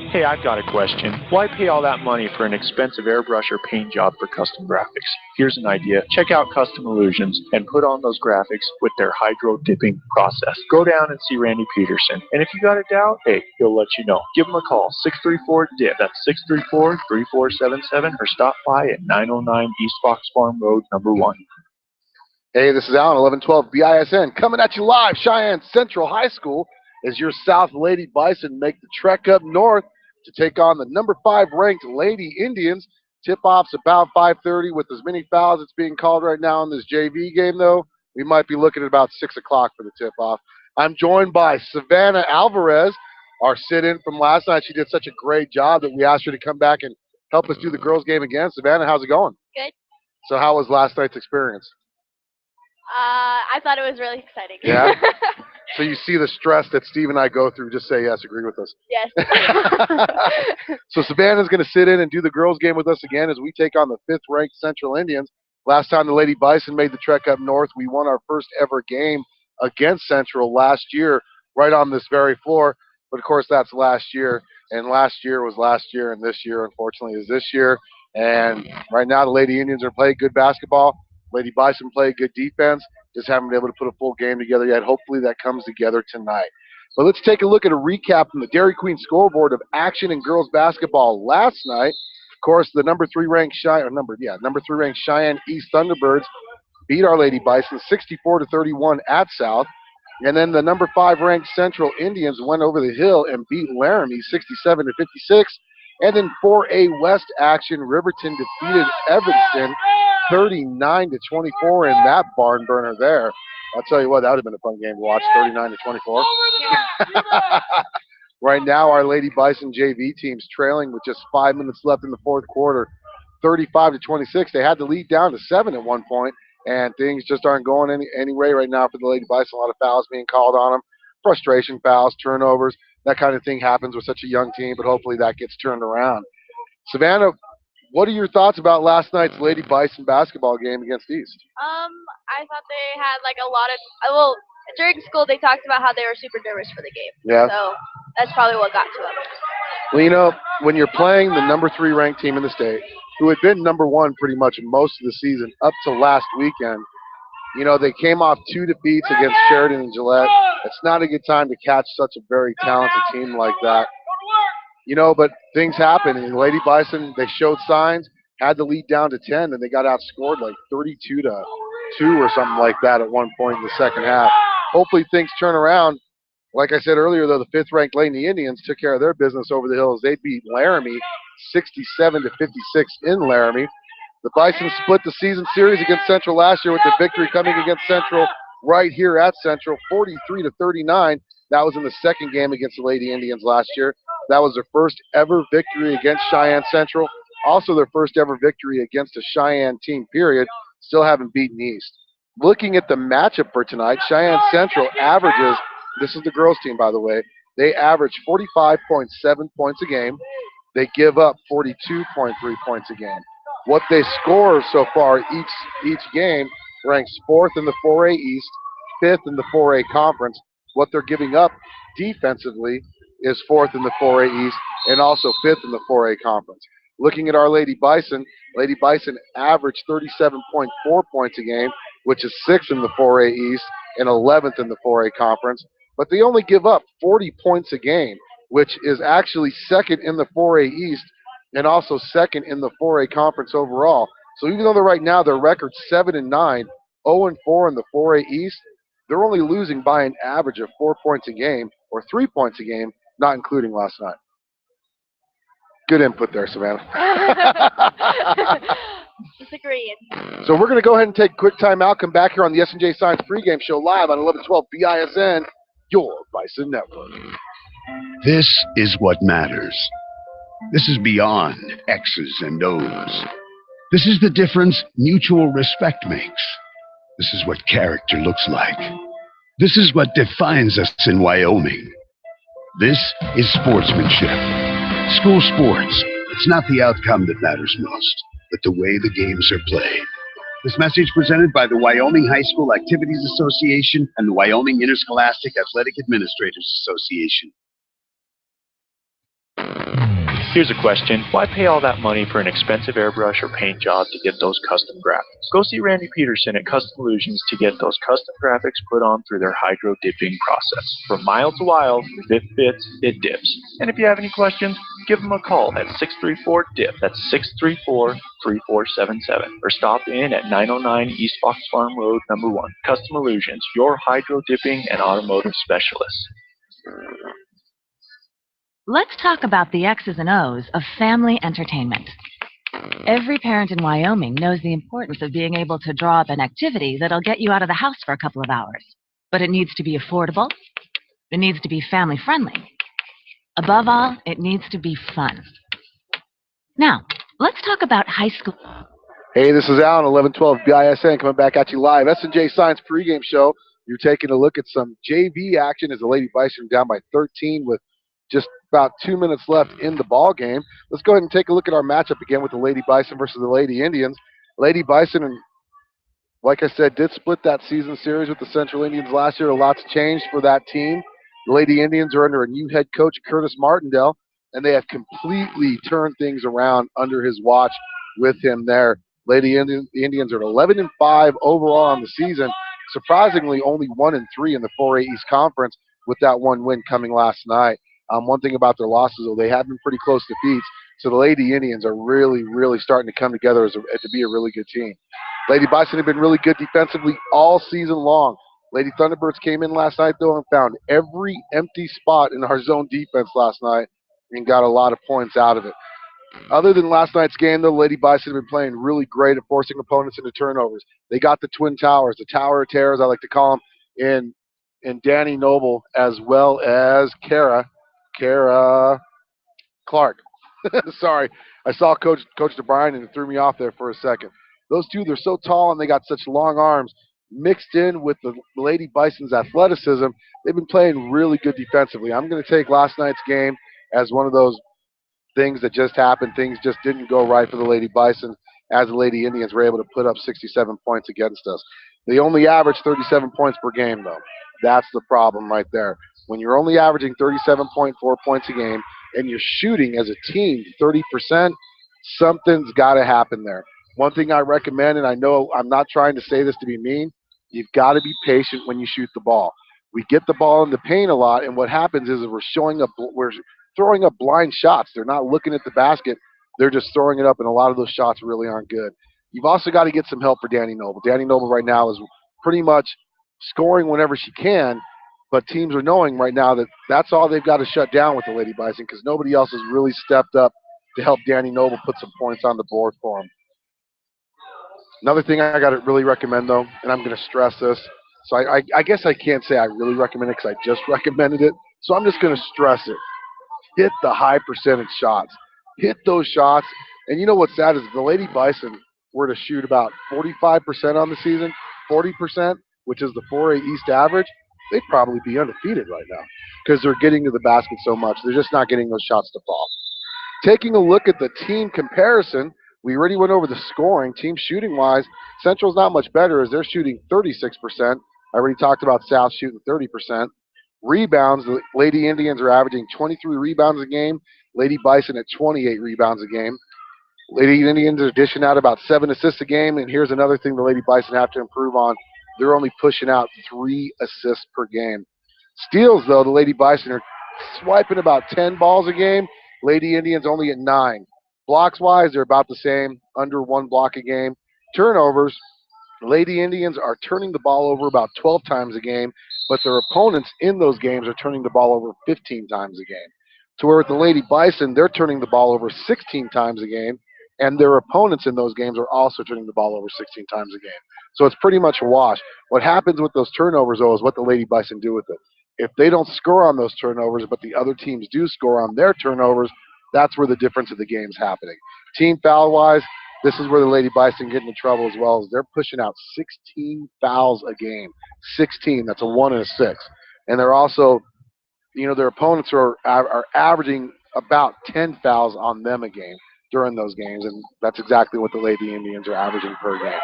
Hey, I've got a question. Why pay all that money for an expensive airbrush or paint job for custom graphics? Here's an idea. Check out Custom Illusions and put on those graphics with their hydro dipping process. Go down and see Randy Peterson. And if you got a doubt, hey, he'll let you know. Give him a call, 634-DIP. That's 634-3477, or stop by at 909 East Fox Farm Road, number 1. Hey, this is Alan, 1112 BISN, coming at you live. Cheyenne Central High School as your South Lady Bison make the trek up north to take on the number 5 ranked Lady Indians. Tip-off's about 5:30 with as many fouls that's being called right now in this JV game, though. We might be looking at about 6 o'clock for the tip-off. I'm joined by Savannah Alvarez, our sit-in from last night. She did such a great job that we asked her to come back and help us do the girls' game again. Savannah, how's it going? Good. So how was last night's experience? I thought it was really exciting. Yeah? So you see the stress that Steve and I go through. Just say yes, agree with us. Yes. So Savannah's going to sit in and do the girls' game with us again as we take on the 5th-ranked Central Indians. Last time the Lady Bison made the trek up north, we won our first ever game against Central last year right on this very floor. But, of course, that's last year. And last year was last year, and this year, unfortunately, is this year. And right now the Lady Indians are playing good basketball. Lady Bison play good defense. Just haven't been able to put a full game together yet. Hopefully that comes together tonight. But let's take a look at a recap from the Dairy Queen scoreboard of action in girls basketball last night. Of course, the number 3 ranked Cheyenne East Thunderbirds beat our Lady Bison 64-31 at South. And then the number 5 ranked Central Indians went over the hill and beat Laramie 67-56. And then 4A West action, Riverton defeated Evanston 39-24 in that barn burner there. I'll tell you what, that would have been a fun game to watch, 39-24. Right now, our Lady Bison JV team's trailing with just 5 minutes left in the 4th quarter, 35-26. They had the lead down to 7 at one point, and things just aren't going any way right now for the Lady Bison. A lot of fouls being called on them, frustration fouls, turnovers. That kind of thing happens with such a young team, but hopefully that gets turned around. Savannah, what are your thoughts about last night's Lady Bison basketball game against East? I thought they had like a lot of, well, during school they talked about how they were super nervous for the game. Yeah. So that's probably what got to them. Well, you know, when you're playing the number 3 ranked team in the state, who had been number 1 pretty much most of the season up to last weekend, you know, they came off 2 defeats against Sheridan and Gillette. It's not a good time to catch such a very talented team like that. You know, but things happen. And Lady Bison, they showed signs, had the lead down to 10, and they got outscored like 32-2 or something like that at one point in the second half. Hopefully things turn around. Like I said earlier, though, the 5th-ranked Lady Indians took care of their business over the hills. They beat Laramie 67-56 in Laramie. The Bison split the season series against Central last year with the victory coming against Central right here at Central, 43-39. That was in the 2nd game against the Lady Indians last year. That was their first ever victory against Cheyenne Central. Also their first ever victory against a Cheyenne team, period. Still haven't beaten East. Looking at the matchup for tonight, Cheyenne Central averages, this is the girls team, by the way, they average 45.7 points a game. They give up 42.3 points a game. What they score so far each game ranks 4th in the 4A East, 5th in the 4A Conference. What they're giving up defensively is 4th in the 4A East and also 5th in the 4A Conference. Looking at our Lady Bison averaged 37.4 points a game, which is 6th in the 4A East and 11th in the 4A Conference. But they only give up 40 points a game, which is actually 2nd in the 4A East and also 2nd in the 4A Conference overall. So even though right now their record's 7-9, 0-4 in the 4A East, they're only losing by an average of 4 points a game or 3 points a game, not including last night. Good input there, Savannah. Disagreeing. So we're going to go ahead and take a quick timeout, come back here on the S&J Science pregame show live on 1112 BISN, your Bison Network. This is what matters. This is beyond X's and O's. This is the difference mutual respect makes. This is what character looks like. This is what defines us in Wyoming. This is sportsmanship. School sports. It's not the outcome that matters most, but the way the games are played. This message presented by the Wyoming High School Activities Association and the Wyoming Interscholastic Athletic Administrators Association. Here's a question. Why pay all that money for an expensive airbrush or paint job to get those custom graphics? Go see Randy Peterson at Custom Illusions to get those custom graphics put on through their hydro dipping process. From mild to wild, if it fits, it dips. And if you have any questions, give them a call at 634-DIP. That's 634-3477. Or stop in at 909 East Fox Farm Road, number 1. Custom Illusions, your hydro dipping and automotive specialist. Let's talk about the X's and O's of family entertainment. Every parent in Wyoming knows the importance of being able to draw up an activity that'll get you out of the house for a couple of hours. But it needs to be affordable. It needs to be family-friendly. Above all, it needs to be fun. Now, let's talk about high school. Hey, this is Alan, 1112 BISN, coming back at you live. S&J Science pregame show. You're taking a look at some JV action as the Lady Bison down by 13 with just about 2 minutes left in the ball game. Let's go ahead and take a look at our matchup again with the Lady Bison versus the Lady Indians. Lady Bison, and like I said, did split that season series with the Central Indians last year. A lot's changed for that team. The Lady Indians are under a new head coach, Curtis Martindale, and they have completely turned things around under his watch with him there. Lady Indians are 11-5 overall on the season. Surprisingly, only 1-3 in the 4A East Conference with that one win coming last night. One thing about their losses, though, they have been pretty close defeats. So the Lady Indians are really, really starting to come together to be a really good team. Lady Bison have been really good defensively all season long. Lady Thunderbirds came in last night, though, and found every empty spot in our zone defense last night and got a lot of points out of it. Other than last night's game, though, Lady Bison have been playing really great at forcing opponents into turnovers. They got the Twin Towers, the Tower of Terrors, I like to call them, in Danny Noble, as well as Kara Clark. Sorry, I saw Coach DeBryan and it threw me off there for a second. Those two, they're so tall and they got such long arms. Mixed in with the Lady Bison's athleticism, they've been playing really good defensively. I'm going to take last night's game as one of those things that just happened. Things just didn't go right for the Lady Bison as the Lady Indians were able to put up 67 points against us. They only averaged 37 points per game, though. That's the problem right there. When you're only averaging 37.4 points a game and you're shooting as a team 30%, something's got to happen there. One thing I recommend, and I know I'm not trying to say this to be mean, you've got to be patient when you shoot the ball. We get the ball in the paint a lot, and what happens is we're throwing up blind shots. They're not looking at the basket. They're just throwing it up, and a lot of those shots really aren't good. You've also got to get some help for Danny Noble. Danny Noble right now is pretty much scoring whenever she can, but teams are knowing right now that that's all they've got to shut down with the Lady Bison because nobody else has really stepped up to help Danny Noble put some points on the board for him. Another thing I got to really recommend, though, and I'm going to stress this, so I guess I can't say I really recommend it because I just recommended it, so I'm just going to stress it. Hit the high percentage shots. Hit those shots. And you know what's sad is if the Lady Bison were to shoot about 45% on the season, 40%, which is the 4A East average, they'd probably be undefeated right now because they're getting to the basket so much. They're just not getting those shots to fall. Taking a look at the team comparison, we already went over the scoring. Team shooting-wise, Central's not much better as they're shooting 36%. I already talked about South shooting 30%. Rebounds, the Lady Indians are averaging 23 rebounds a game. Lady Bison at 28 rebounds a game. Lady Indians are dishing out about 7 assists a game, and here's another thing the Lady Bison have to improve on. They're only pushing out 3 assists per game. Steals, though, the Lady Bison are swiping about 10 balls a game. Lady Indians only at 9. Blocks-wise, they're about the same, under 1 block a game. Turnovers, Lady Indians are turning the ball over about 12 times a game, but their opponents in those games are turning the ball over 15 times a game. To where with the Lady Bison, they're turning the ball over 16 times a game, and their opponents in those games are also turning the ball over 16 times a game. So it's pretty much a wash. What happens with those turnovers, though, is what the Lady Bison do with it. If they don't score on those turnovers, but the other teams do score on their turnovers, that's where the difference of the game's happening. Team foul-wise, this is where the Lady Bison get into trouble as well, as they're pushing out 16 fouls a game. 16, that's a 1 and a 6. And they're also, their opponents are averaging about 10 fouls on them a game during those games, and that's exactly what the Lady Indians are averaging per game.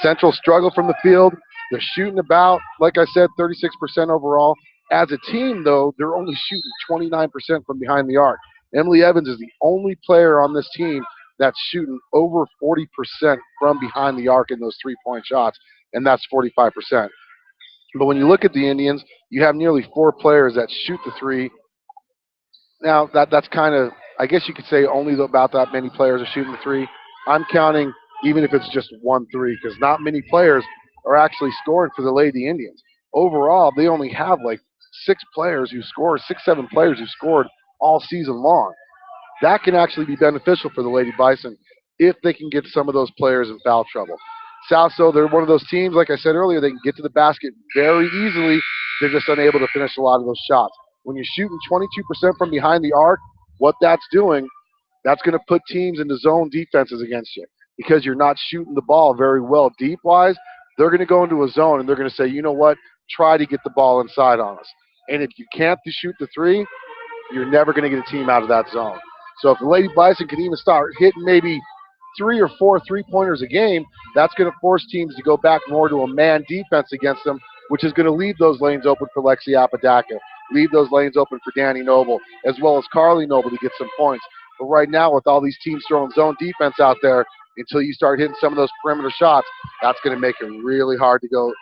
Central struggle from the field. They're shooting about, like I said, 36% overall. As a team, though, they're only shooting 29% from behind the arc. Emily Evans is the only player on this team that's shooting over 40% from behind the arc in those three-point shots, and that's 45%. But when you look at the Indians, you have nearly 4 players that shoot the three. Now, that's kind of, I guess you could say only about that many players are shooting the three. I'm counting even if it's just 1 3, because not many players are actually scoring for the Lady Indians. Overall, they only have like 6 players who scored, 6, 7 players who scored all season long. That can actually be beneficial for the Lady Bison if they can get some of those players in foul trouble. South, so they're one of those teams, like I said earlier, they can get to the basket very easily. They're just unable to finish a lot of those shots. When you're shooting 22% from behind the arc, what that's doing, that's going to put teams into zone defenses against you because you're not shooting the ball very well deep-wise. They're going to go into a zone, and they're going to say, you know what, try to get the ball inside on us. And if you can't shoot the three, you're never going to get a team out of that zone. So if the Lady Bison can even start hitting maybe 3 or 4 three-pointers a game, that's going to force teams to go back more to a man defense against them, which is going to leave those lanes open for Lexi Apodaca, leave those lanes open for Danny Noble, as well as Carly Noble to get some points. But right now, with all these teams throwing zone defense out there, until you start hitting some of those perimeter shots, that's going to make it really hard to go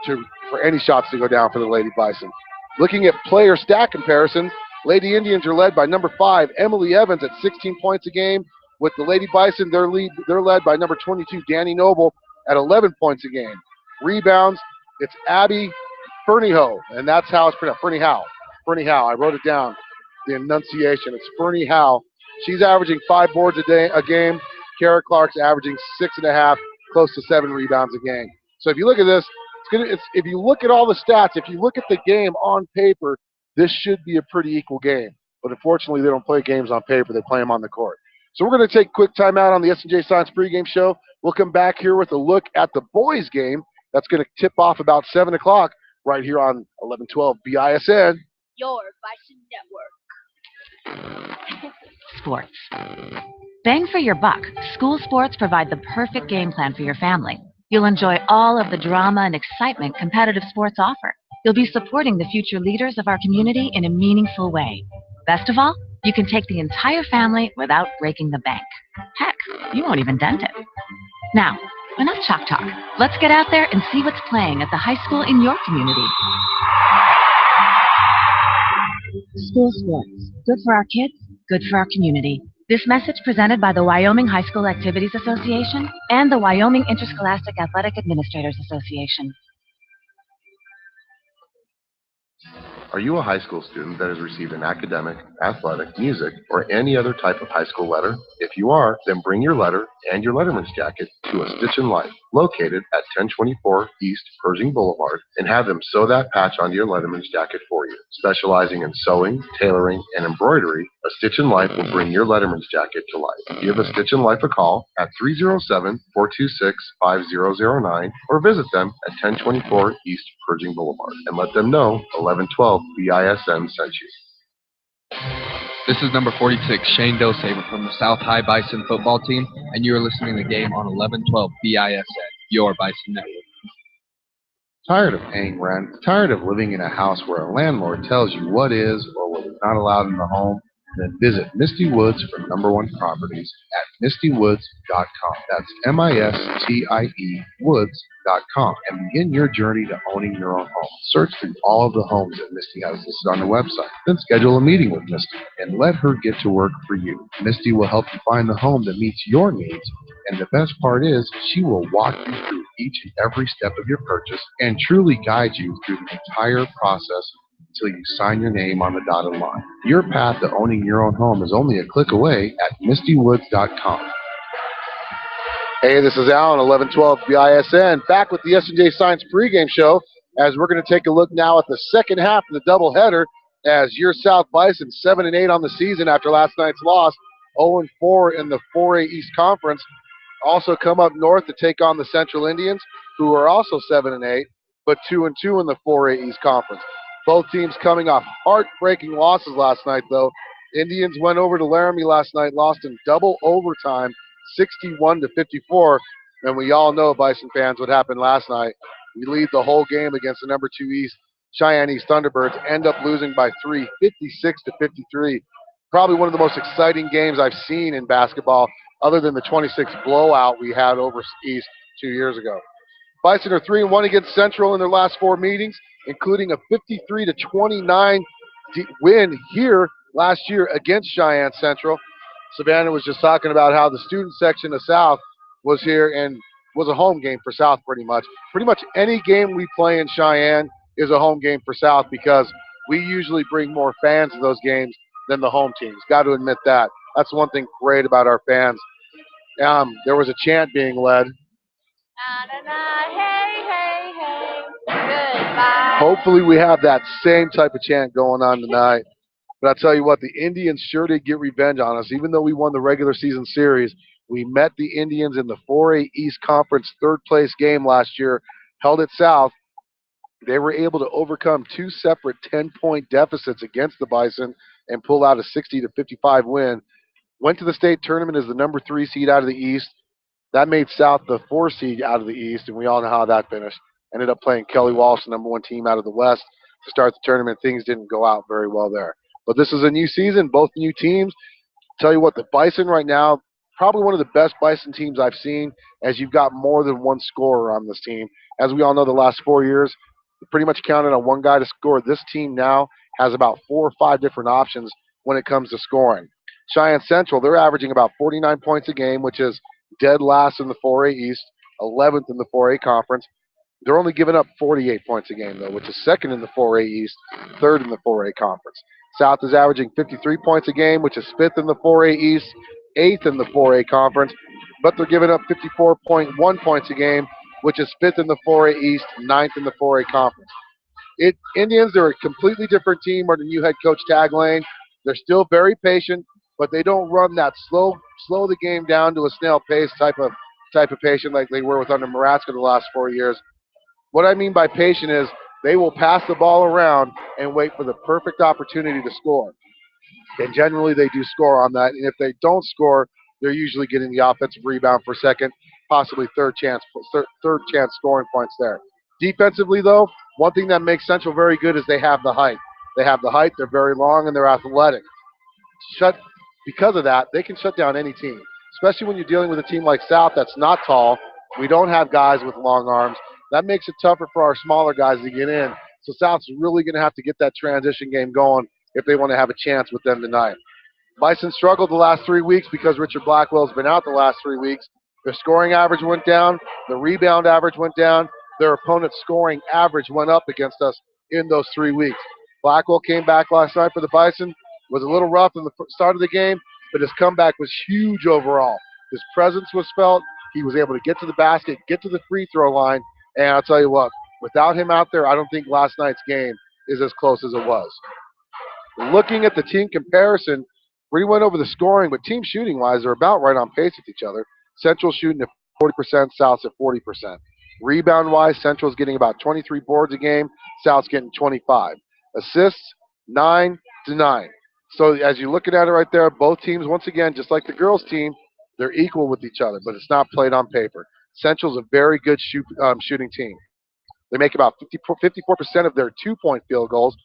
for any shots to go down for the Lady Bison. Looking at player stat comparisons, Lady Indians are led by number 5, Emily Evans, at 16 points a game. With the Lady Bison, they're led by number 22, Danny Noble, at 11 points a game. Rebounds, it's Abby Ferniehow, and that's how it's pronounced. Ferniehow. I wrote it down, the enunciation. It's Ferniehow. She's averaging 5 boards a game. Kara Clark's averaging 6.5, close to 7 rebounds a game. So if you look at this, if you look at all the stats, if you look at the game on paper, this should be a pretty equal game. But unfortunately, they don't play games on paper. They play them on the court. So we're going to take a quick timeout on the S&J Science pregame show. We'll come back here with a look at the boys' game. That's going to tip off about 7 o'clock right here on 1112 BISN. Your Bison Network. Sports. Bang for your buck. School sports provide the perfect game plan for your family. You'll enjoy all of the drama and excitement competitive sports offer. You'll be supporting the future leaders of our community in a meaningful way. Best of all, you can take the entire family without breaking the bank. Heck, you won't even dent it. Now, enough chalk talk. Let's get out there and see what's playing at the high school in your community. School sports. Good for our kids, good for our community. This message presented by the Wyoming High School Activities Association and the Wyoming Interscholastic Athletic Administrators Association. Are you a high school student that has received an academic, athletic, music, or any other type of high school letter? If you are, then bring your letter and your letterman's jacket to A Stitch in Life, located at 1024 East Pershing Boulevard, and have them sew that patch onto your letterman's jacket for you. Specializing in sewing, tailoring, and embroidery, A Stitch in Life will bring your letterman's jacket to life. Give A Stitch in Life a call at 307-426-5009 or visit them at 1024 East Pershing Boulevard and let them know 1112 BISN sent you. This is number 46, Shane Dosaver from the South High Bison football team, and you are listening to the game on 1112 BISN, your Bison Network. Tired of paying rent? Tired of living in a house where a landlord tells you what is or what is not allowed in the home? Then visit Misty Woods for #1 properties at mistywoods.com. That's MISTIE woods.com and begin your journey to owning your own home. Search through all of the homes that Misty has listed on the website. Then schedule a meeting with Misty and let her get to work for you. Misty will help you find the home that meets your needs, and the best part is she will walk you through each and every step of your purchase and truly guide you through the entire process until you sign your name on the dotted line. Your path to owning your own home is only a click away at mistywoods.com. Hey, this is Alan, 1112 BISN, back with the S&J Science pregame show, as we're going to take a look now at the second half of the doubleheader, as your South Bison 7-8 on the season after last night's loss, 0-4 in the 4A East Conference. Also come up north to take on the Central Indians, who are also 7-8, but 2-2 in the 4A East Conference. Both teams coming off heartbreaking losses last night, though. Indians went over to Laramie last night, lost in double overtime, 61-54. And we all know, Bison fans, what happened last night. We lead the whole game against the #2 East Cheyenne East Thunderbirds, end up losing by 3, 56-53. probably one of the most exciting games I've seen in basketball, other than the 26 blowout we had over East 2 years ago. Bison are 3-1 against Central in their last 4 meetings, including a 53-29 win here last year against Cheyenne Central. Savannah was just talking about how the student section of South was here and was a home game for South pretty much. Pretty much any game we play in Cheyenne is a home game for South because we usually bring more fans to those games than the home teams. Got to admit that. That's one thing great about our fans. There was a chant being led. Hey, hey, hey. Goodbye. Hopefully we have that same type of chant going on tonight. But I'll tell you what, the Indians sure did get revenge on us. Even though we won the regular season series, we met the Indians in the 4A East Conference third-place game last year, held at South. They were able to overcome 2 separate 10-point deficits against the Bison and pull out a 60-55 win. Went to the state tournament as the number 3 seed out of the East. That made South the 4 seed out of the East, and we all know how that finished. Ended up playing Kelly Walsh, the number 1 team out of the West, to start the tournament. Things didn't go out very well there. But this is a new season, both new teams. Tell you what, the Bison right now, probably one of the best Bison teams I've seen, as you've got more than one scorer on this team. As we all know, the last 4 years, we pretty much counted on one guy to score. This team now has about 4 or 5 different options when it comes to scoring. Cheyenne Central, they're averaging about 49 points a game, which is dead last in the 4A East, 11th in the 4A Conference. They're only giving up 48 points a game, though, which is second in the 4A East, third in the 4A Conference. South is averaging 53 points a game, which is 5th in the 4A East, 8th in the 4A Conference, but they're giving up 54.1 points a game, which is 5th in the 4A East, 9th in the 4A Conference. Indians, they're a completely different team under new head coach Tag Lane. They're still very patient, but they don't run that slow the game down to a snail pace type of patient like they were with under Maratzka the last 4 years. What I mean by patient is they will pass the ball around and wait for the perfect opportunity to score. And generally they do score on that. And if they don't score, they're usually getting the offensive rebound for second, possibly third chance scoring points there. Defensively, though, one thing that makes Central very good is they have the height. They have the height, they're very long, and they're athletic. Because of that, they can shut down any team, especially when you're dealing with a team like South that's not tall. We don't have guys with long arms. That makes it tougher for our smaller guys to get in. So South's really going to have to get that transition game going if they want to have a chance with them tonight. Bison struggled the last 3 weeks because Richard Blackwell's been out the last 3 weeks. Their scoring average went down. The rebound average went down. Their opponent's scoring average went up against us in those 3 weeks. Blackwell came back last night for the Bison. Was a little rough in the start of the game, but his comeback was huge overall. His presence was felt. He was able to get to the basket, get to the free throw line, and I'll tell you what, without him out there, I don't think last night's game is as close as it was. Looking at the team comparison, we went over the scoring, but team shooting-wise, they're about right on pace with each other. Central shooting at 40%, South's at 40%. Rebound-wise, Central's getting about 23 boards a game, South's getting 25. Assists, 9 to 9. So as you're looking at it right there, both teams, once again, just like the girls' team, they're equal with each other, but it's not played on paper. Central's a very good shooting team. They make about 54% of their 2-point field goals.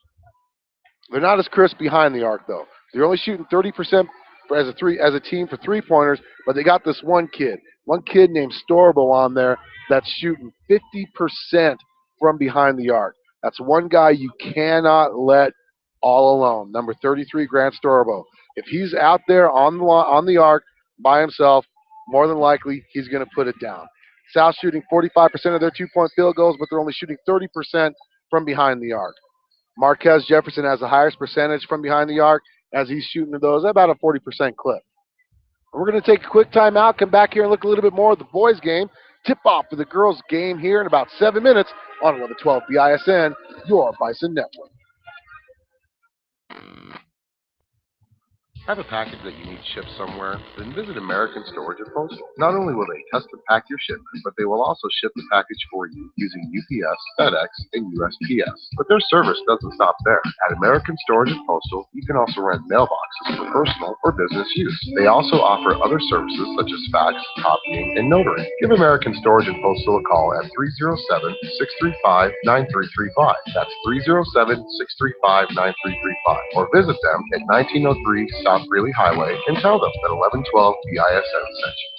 They're not as crisp behind the arc, though. They're only shooting 30% as a team for 3-pointers, but they got this one kid named Storbo on there that's shooting 50% from behind the arc. That's one guy you cannot let all alone. Number 33, Grant Storbo. If he's out there on the arc by himself, more than likely he's going to put it down. South shooting 45% of their 2-point field goals, but they're only shooting 30% from behind the arc. Marquez Jefferson has the highest percentage from behind the arc as he's shooting those at about a 40% clip. We're going to take a quick timeout, come back here and look a little bit more at the boys' game. Tip-off for the girls' game here in about 7 minutes on 1112 BISN, your Bison Network. Have a package that you need shipped somewhere? Then visit American Storage and Postal. Not only will they custom pack your shipment, but they will also ship the package for you using UPS, FedEx, and USPS. But their service doesn't stop there. At American Storage and Postal, you can also rent mailboxes for personal or business use. They also offer other services such as fax, copying, and notary. Give American Storage and Postal a call at 307-635-9335. That's 307-635-9335. Or visit them at 1903 South South Greeley Highway and tell them that 1112 BISN sent you.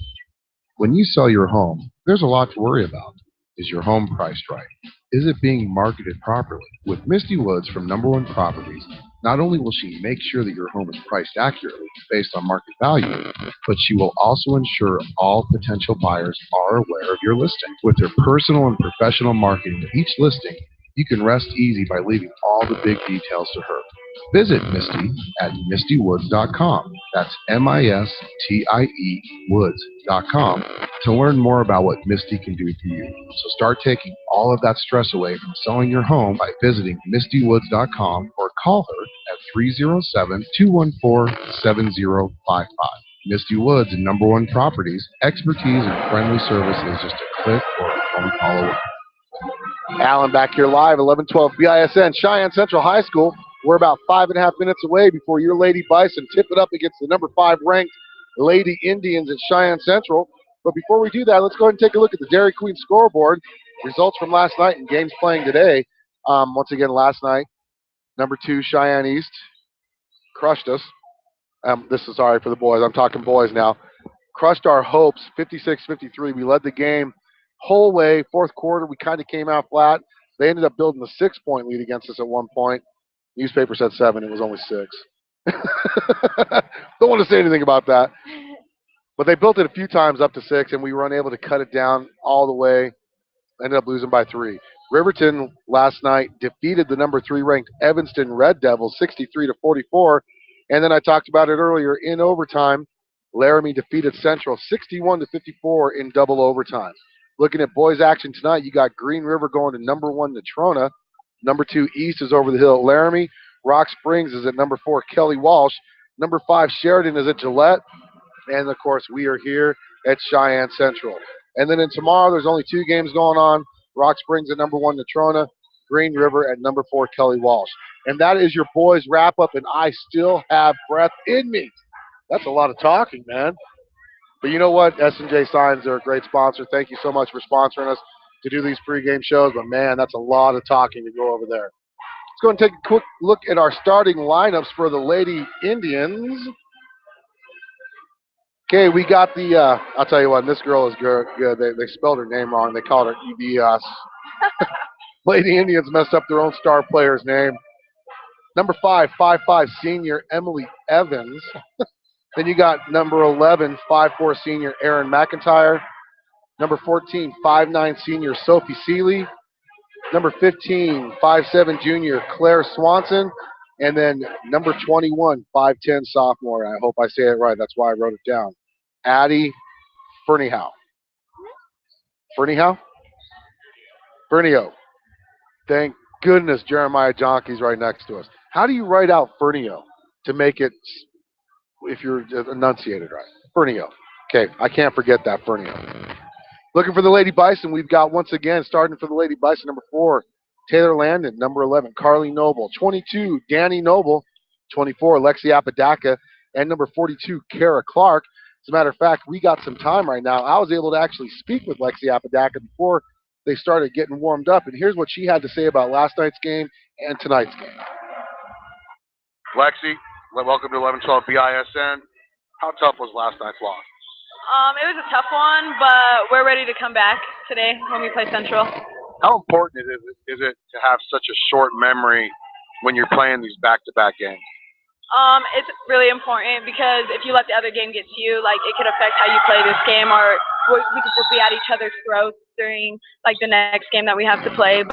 When you sell your home, there's a lot to worry about. Is your home priced right? Is it being marketed properly? With Misty Woods from Number One Properties, not only will she make sure that your home is priced accurately based on market value, but she will also ensure all potential buyers are aware of your listing. With her personal and professional marketing of each listing, you can rest easy by leaving all the big details to her. Visit Misty at mistywoods.com. That's MISTIE woods.com to learn more about what Misty can do for you. So start taking all of that stress away from selling your home by visiting mistywoods.com or call her at 307-214-7055. Misty Woods and Number One Properties, expertise and friendly service is just a click or a phone call away. Alan back here live, 1112 BISN, Cheyenne Central High School. We're about 5.5 minutes away before your Lady Bison tip it up against the number 5 ranked Lady Indians at Cheyenne Central. But before we do that, let's go ahead and take a look at the Dairy Queen scoreboard. Results from last night and games playing today. Once again, last night, number 2 Cheyenne East crushed us. This is sorry for the boys. I'm talking boys now. Crushed our hopes, 56-53. We led the game whole way. Fourth quarter, we kind of came out flat. They ended up building a 6-point lead against us at one point. Newspaper said 7. It was only 6. Don't want to say anything about that. But they built it a few times up to 6, and we were unable to cut it down all the way. Ended up losing by 3. Riverton last night defeated the number 3 ranked Evanston Red Devils 63-44. And then I talked about it earlier in overtime. Laramie defeated Central 61-54 in double overtime. Looking at boys action tonight, you got Green River going to number 1 Natrona. Number 2 East is over the hill at Laramie. Rock Springs is at number 4 Kelly Walsh. Number 5 Sheridan is at Gillette. And, of course, we are here at Cheyenne Central. And then tomorrow there's only 2 games going on. Rock Springs at number 1 Natrona. Green River at number 4 Kelly Walsh. And that is your boys wrap-up, and I still have breath in me. That's a lot of talking, man. But you know what? S&J Signs are a great sponsor. Thank you so much for sponsoring us to do these pregame shows. But, man, that's a lot of talking to go over there. Let's go and take a quick look at our starting lineups for the Lady Indians. Okay, we got the, I'll tell you what, this girl is good. They spelled her name wrong. They called her EBS. Lady Indians messed up their own star player's name. Number 5'5" senior Emily Evans. Then you got number 11, 5'4" senior Erin McIntyre. Number 14, 5'9" senior Sophie Seeley. Number 15, 5'7" junior Claire Swanson. And then number 21, 5'10" sophomore. I hope I say it right. That's why I wrote it down. Addie Fernihau. Fernio. Thank goodness Jeremiah Jonke's right next to us. How do you write out Fernio to make it, if you're enunciated right? Fernio. Okay, I can't forget that, Fernio. Looking for the Lady Bison, we've got once again, starting for the Lady Bison, number 4, Taylor Landon. Number 11, Carly Noble. 22, Danny Noble. 24, Lexi Apodaca. And number 42, Kara Clark. As a matter of fact, we got some time right now. I was able to actually speak with Lexi Apodaca before they started getting warmed up. And here's what she had to say about last night's game and tonight's game. Lexi, welcome to 1112 BISN. How tough was last night's loss? It was a tough one, but we're ready to come back today when we play Central. How important is it to have such a short memory when you're playing these back-to-back games? It's really important because if you let the other game get to you, like, it could affect how you play this game, or we could be at each other's throats during, like, the next game that we have to play.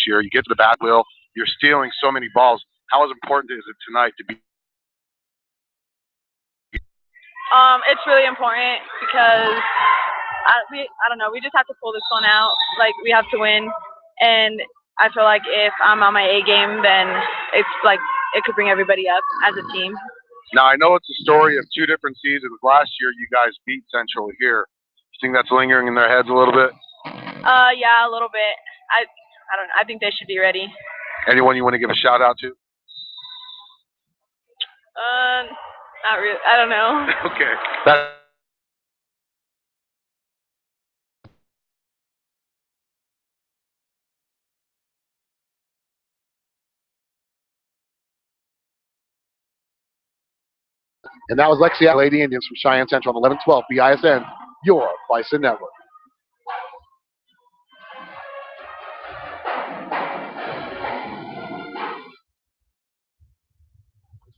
You get to the back wheel, you're stealing so many balls. How important is it tonight to be? It's really important because I don't know, we just have to pull this one out. Like, we have to win, and I feel like if I'm on my A game, then it's like it could bring everybody up as a team. Now, I know it's a story of 2 different seasons. Last year, you guys beat Central here. You think that's lingering in their heads a little bit? Yeah, a little bit. I don't know. I think they should be ready. Anyone you want to give a shout out to? Not really. I don't know. Okay. And that was Lexi Lady Indians from Cheyenne Central on 1112 BISN, your Bison Network.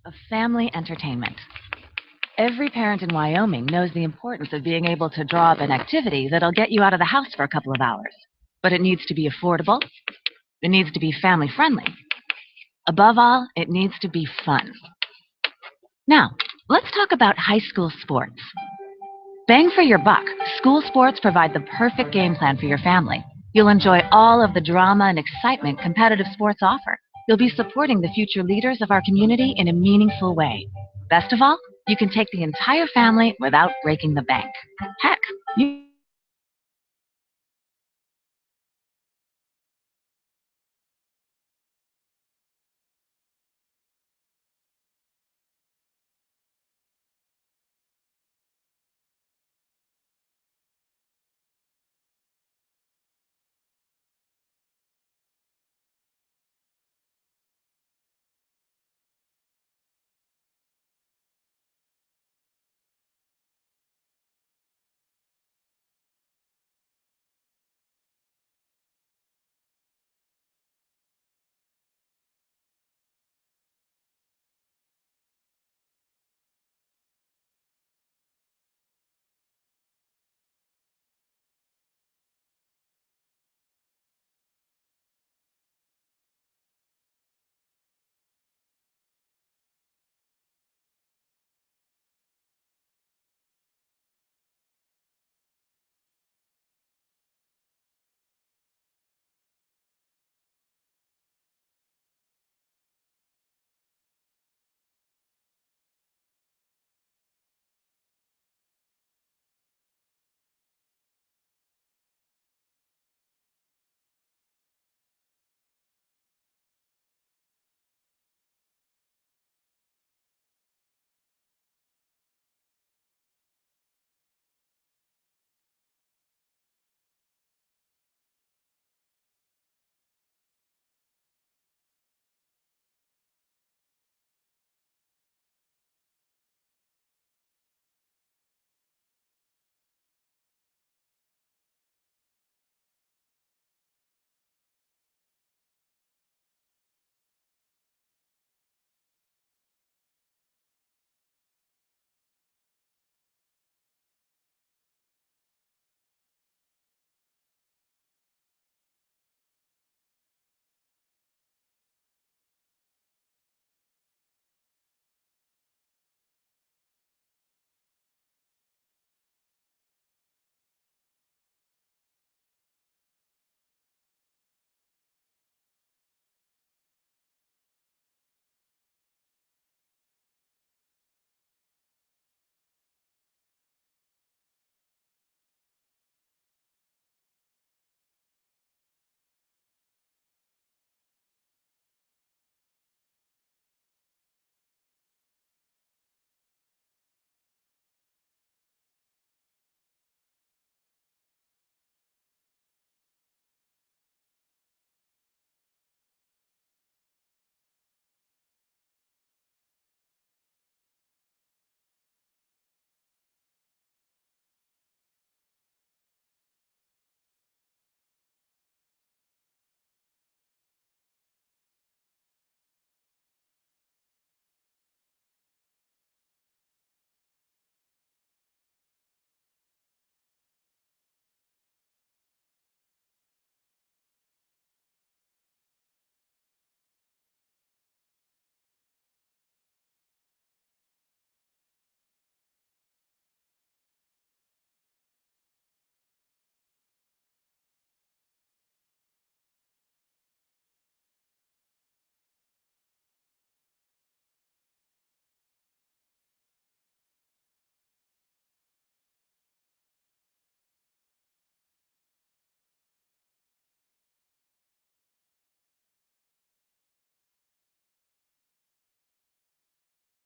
Of family entertainment. Every parent in Wyoming knows the importance of being able to draw up an activity that'll get you out of the house for a couple of hours. But it needs to be affordable. It needs to be family-friendly. Above all, it needs to be fun. Now, let's talk about high school sports. Bang for your buck, school sports provide the perfect game plan for your family. You'll enjoy all of the drama and excitement competitive sports offer. You'll be supporting the future leaders of our community in a meaningful way. Best of all, you can take the entire family without breaking the bank. Heck, you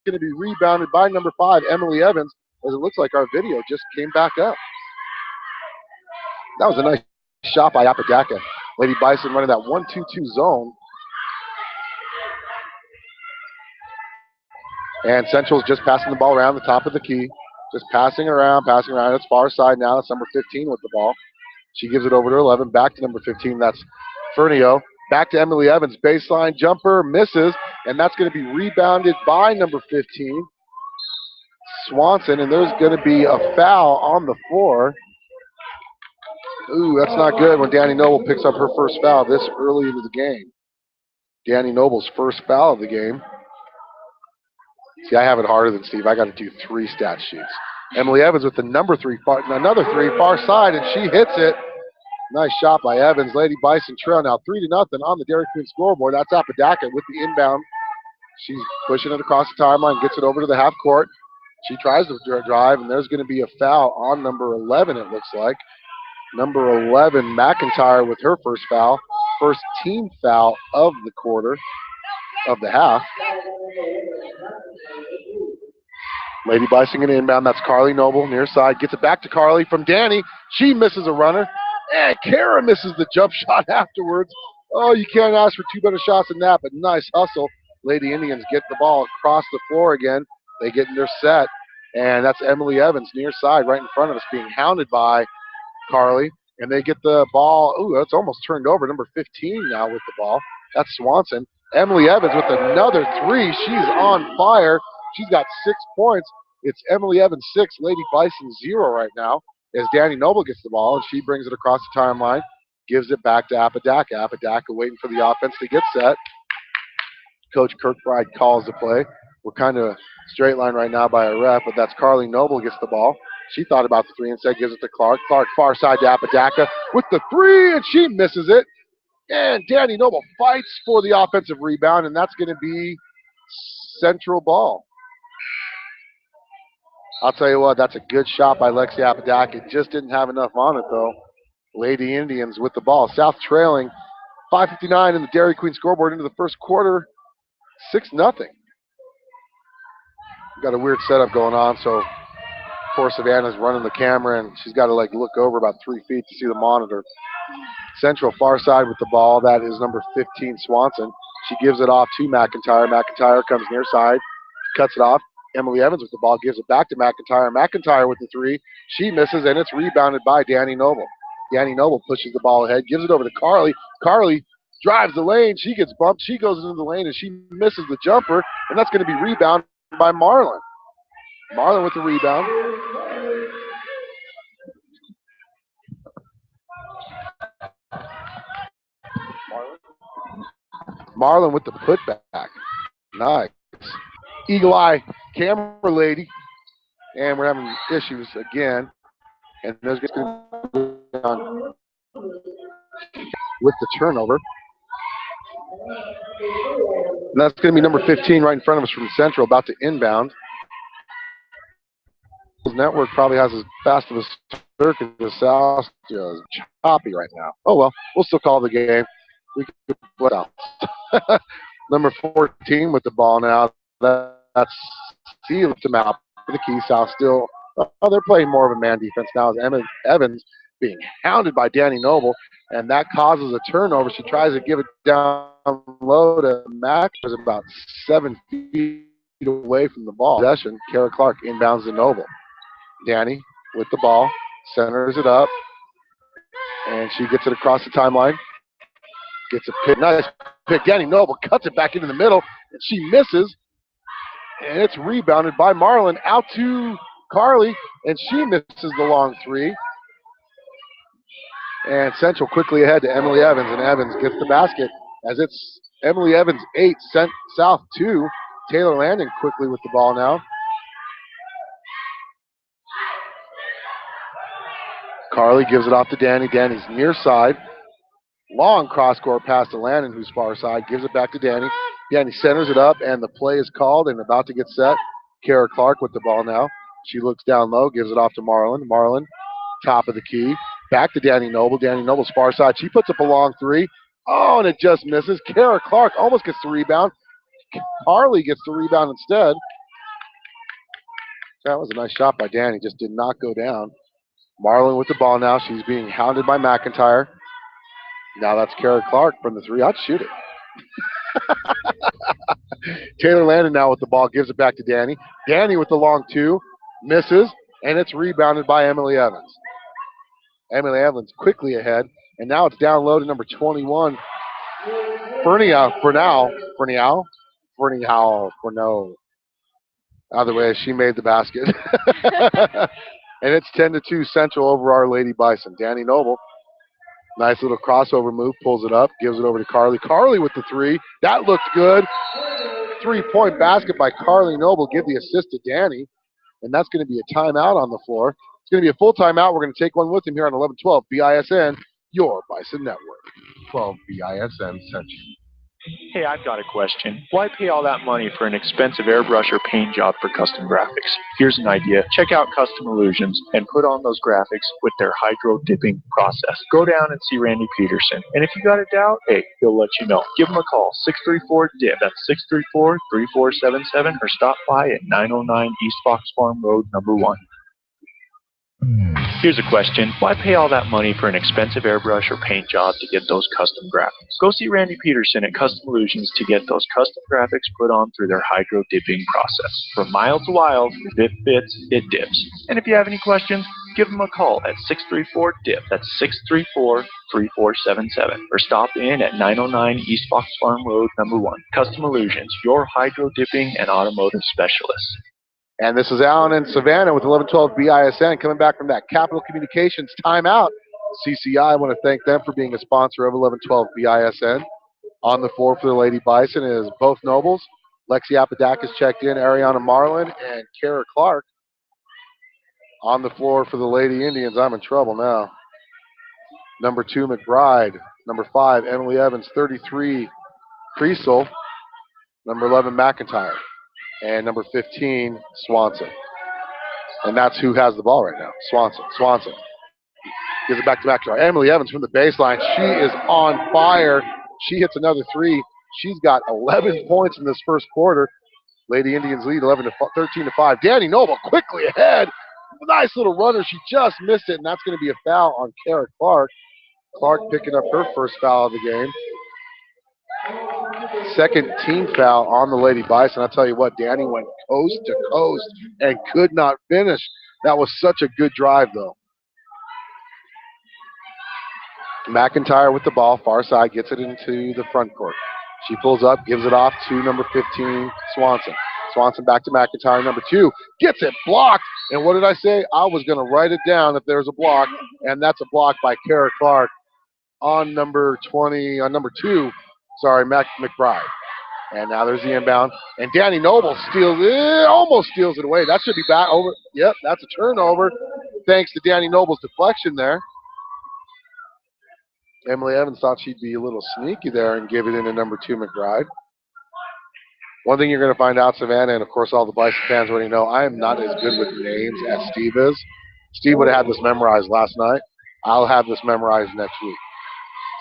Going to be rebounded by number 5, Emily Evans, as it looks like our video just came back up. That was a nice shot by Apodaca. Lady Bison running that 1-2-2 zone. And Central's just passing the ball around the top of the key. Just passing around. It's far side now. That's number 15 with the ball. She gives it over to 11. Back to number 15. That's Fernio. Back to Emily Evans. Baseline jumper. Misses. And that's going to be rebounded by number 15, Swanson. And there's going to be a foul on the floor. Ooh, that's not good when Danny Noble picks up her first foul this early into the game. Danny Noble's first foul of the game. See, I have it harder than Steve. I got to do 3 stat sheets. Emily Evans with the another three far side, and she hits it. Nice shot by Evans. Lady Bison trail now 3-0 on the Dairy Queen scoreboard. That's Apodaca with the inbound. She's pushing it across the timeline, gets it over to the half court. She tries to drive, and there's going to be a foul on number 11, it looks like. Number 11, McIntyre with her first foul. First team foul of the quarter, of the half. Lady Bison going to inbound. That's Carly Noble, near side. Gets it back to Carly from Danny. She misses a runner. And Kara misses the jump shot afterwards. Oh, you can't ask for 2 better shots than that, but nice hustle. Lady Indians get the ball across the floor again. They get in their set. And that's Emily Evans, near side, right in front of us, being hounded by Carly. And they get the ball. Ooh, that's almost turned over. Number 15 now with the ball. That's Swanson. Emily Evans with another 3. She's on fire. She's got 6 points. It's Emily Evans 6, Lady Bison 0 right now as Danny Noble gets the ball, and she brings it across the timeline, gives it back to Apodaca. Apodaca waiting for the offense to get set. Coach Kirkbride calls the play. We're kind of straight line right now by a ref, but that's Carly Noble gets the ball. She thought about the 3 and said gives it to Clark. Clark far side to Apodaca with the 3, and she misses it. And Danny Noble fights for the offensive rebound, and that's going to be Central ball. I'll tell you what, that's a good shot by Lexi Apodaca. Just didn't have enough on it, though. Lady Indians with the ball. South trailing 5:59 in the Dairy Queen scoreboard into the first quarter. 6-0. Got a weird setup going on, so poor Savannah's running the camera, and she's got to look over about 3 feet to see the monitor. Central far side with the ball. That is number 15, Swanson. She gives it off to McIntyre. McIntyre comes near side, cuts it off. Emily Evans with the ball, gives it back to McIntyre. McIntyre with the 3. She misses, and it's rebounded by Danny Noble. Danny Noble pushes the ball ahead, gives it over to Carly. Carly drives the lane. She gets bumped. She goes into the lane, and she misses the jumper, and that's going to be rebounded by Marlin. Marlin with the rebound. Marlin with the putback. Nice. Eagle eye camera lady. And we're having issues again. And there's going to be on with the turnover. And that's going to be number 15 right in front of us from Central, about to inbound. His network probably has as fast of a circuit as South is choppy right now. Oh, well, we'll still call the game. We could put out. Number 14 with the ball now. That's he lifts him out for the key. South still. Oh, they're playing more of a man defense now as Evans being hounded by Danny Noble, and that causes a turnover. She tries to give it down low to Mac, who's about 7 feet away from the ball. Possession. Kara Clark inbounds to Noble. Danny with the ball, centers it up, and she gets it across the timeline. Gets a pick. Nice pick. Danny Noble cuts it back into the middle, and she misses. And it's rebounded by Marlin out to Carly, and she misses the long 3. And Central quickly ahead to Emily Evans, and Evans gets the basket as it's Emily Evans 8, South 2. Taylor Landon quickly with the ball now. Carly gives it off to Danny. Danny's near side. Long cross-court pass to Landon, who's far side. Gives it back to Danny. Danny centers it up, and the play is called and about to get set. Kara Clark with the ball now. She looks down low, gives it off to Marlin. Marlin, top of the key. Back to Danny Noble. Danny Noble's far side. She puts up a long 3. Oh, and it just misses. Kara Clark almost gets the rebound. Carly gets the rebound instead. That was a nice shot by Danny. Just did not go down. Marlin with the ball now. She's being hounded by McIntyre. Now that's Kara Clark from the 3. I'd shoot it. Taylor Landon now with the ball, gives it back to Danny. Danny with the long two, misses, and it's rebounded by Emily Evans. Emily Evans quickly ahead, and now it's down low to number 21, Fernell. Either way, she made the basket. And it's 10-2 Central over our Lady Bison. Danny Noble, nice little crossover move, pulls it up, gives it over to Carly. Carly with the three. That looked good. 3-point basket by Carly Noble. Give the assist to Danny. And that's going to be a timeout on the floor. It's going to be a full timeout. We're going to take one with him here on 11-12 BISN, your Bison Network. 12 BISN Central. Hey, I've got a question. Why pay all that money for an expensive airbrush or paint job for custom graphics? Here's an idea. Check out Custom Illusions and put on those graphics with their hydro dipping process. Go down and see Randy Peterson. And if you got a doubt, hey, he'll let you know. Give him a call, 634-DIP. That's 634-3477, or stop by at 909 East Fox Farm Road, number 1. Here's a question. Why pay all that money for an expensive airbrush or paint job to get those custom graphics? Go see Randy Peterson at Custom Illusions to get those custom graphics put on through their hydro dipping process. From mild to wild, if it fits, it dips. And if you have any questions, give them a call at 634-DIP. That's 634-3477. Or stop in at 909 East Fox Farm Road, number 1. Custom Illusions, your hydro dipping and automotive specialist. And this is Alan and Savannah with 11-12 BISN coming back from that Capital Communications timeout. CCI, I want to thank them for being a sponsor of 11-12 BISN. On the floor for the Lady Bison is both Nobles. Lexi Apodakas checked in, Ariana Marlin, and Kara Clark. On the floor for the Lady Indians, I'm in trouble now. Number 2, McBride. Number 5, Emily Evans. 33, Creasel. Number 11, McIntyre. And number 15, Swanson. And that's who has the ball right now, Swanson. Gives it back to McIntyre. Emily Evans from the baseline. She is on fire. She hits another three. She's got 11 points in this first quarter. Lady Indians lead 13-5. Danny Noble quickly ahead. Nice little runner. She just missed it, and that's going to be a foul on Kara Clark. Clark picking up her first foul of the game. Second team foul on the Lady Bison. I'll tell you what, Danny went coast to coast and could not finish. That was such a good drive, though. McIntyre with the ball, far side, gets it into the front court. She pulls up, gives it off to number 15, Swanson. Swanson back to McIntyre, number 2, gets it blocked. And what did I say? I was going to write it down if there's a block, and that's a block by Kara Clark on number 2. McBride. And now there's the inbound. And Danny Noble almost steals it away. That should be back over. Yep, that's a turnover. Thanks to Danny Noble's deflection there. Emily Evans thought she'd be a little sneaky there and give it into number 2, McBride. One thing you're going to find out, Savannah, and of course all the Bison fans already know, I am not as good with names as Steve is. Steve would have had this memorized last night. I'll have this memorized next week.